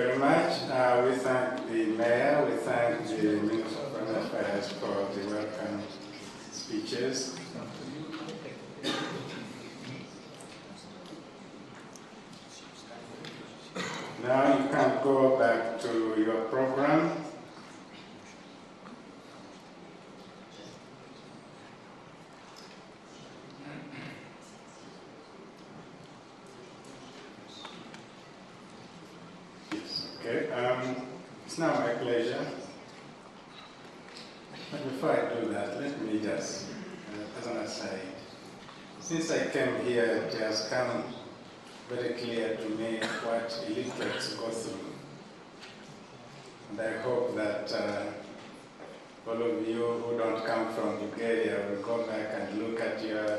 very much. We thank the Mayor, we thank the Minister of Foreign Affairs for the welcome speeches. Now you can go back to your program. Okay, it's now my pleasure. But before I do that, let me just, as an aside, since I came here, it has come very clear to me what illiterates go through. And I hope that all of you who don't come from Bulgaria will go back and look at your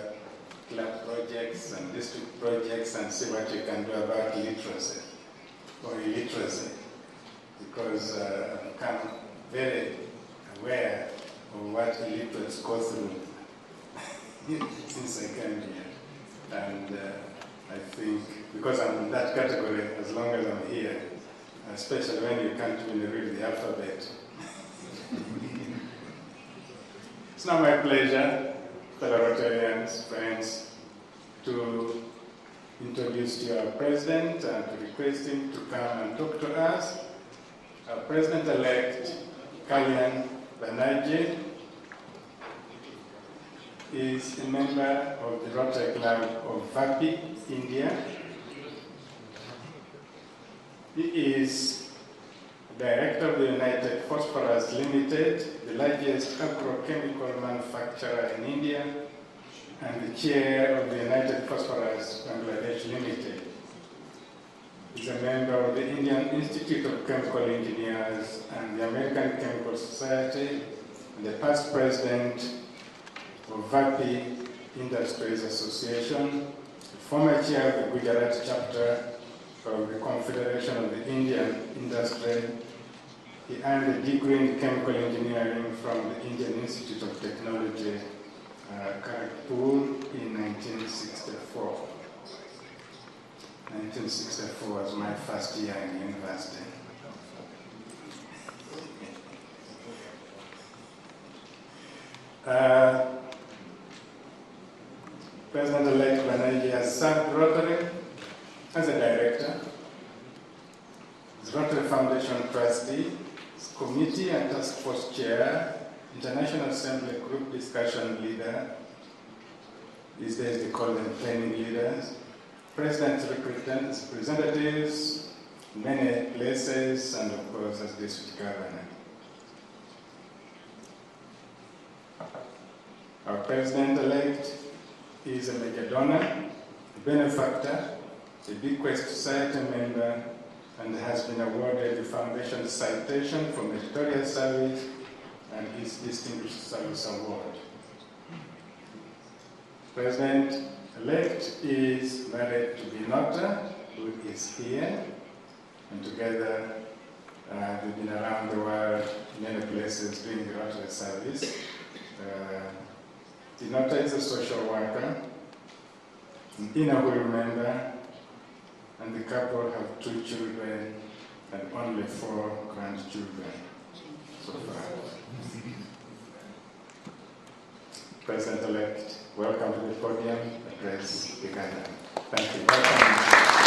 club projects and district projects and see what you can do about literacy or illiteracy, because I've become very aware of what illiterates go through since I came here. And I think, because I'm in that category as long as I'm here, especially when you can't really read the alphabet. It's now my pleasure, fellow Rotarians, friends, to introduce to you our President and to request him to come and talk to us. Our President-elect, Kalyan Banerjee, is a member of the Rotary Club of Vapi, India. He is Director of the United Phosphorus Limited, the largest agrochemical manufacturer in India, and the Chair of the United Phosphorus Bangladesh Limited. He's a member of the Indian Institute of Chemical Engineers and the American Chemical Society, and the past president of Vapi Industries Association, the former chair of the Gujarat chapter of the Confederation of the Indian Industry. He earned a degree in chemical engineering from the Indian Institute of Technology, Kharagpur, in 1964. 1964 was my first year in university. President-elect Banerjee has served Rotary as a director, as Rotary Foundation trustee, as committee and task force chair, International Assembly Group discussion leader. These days they call them training leaders. President's representatives in many places, and of course as district governor. Our President-elect is a major donor, a benefactor, a Bequest Society member, and has been awarded the Foundation Citation for Meritorious Service and his Distinguished Service Award. President-elect is married to Binota, who is here, and together they've been around the world, many places doing the Rotary service. Binota is a social worker, an Inawil member, and the couple have 2 children and only 4 grandchildren so far. President-elect, welcome to the podium. Address the gathering. Thank you. Welcome.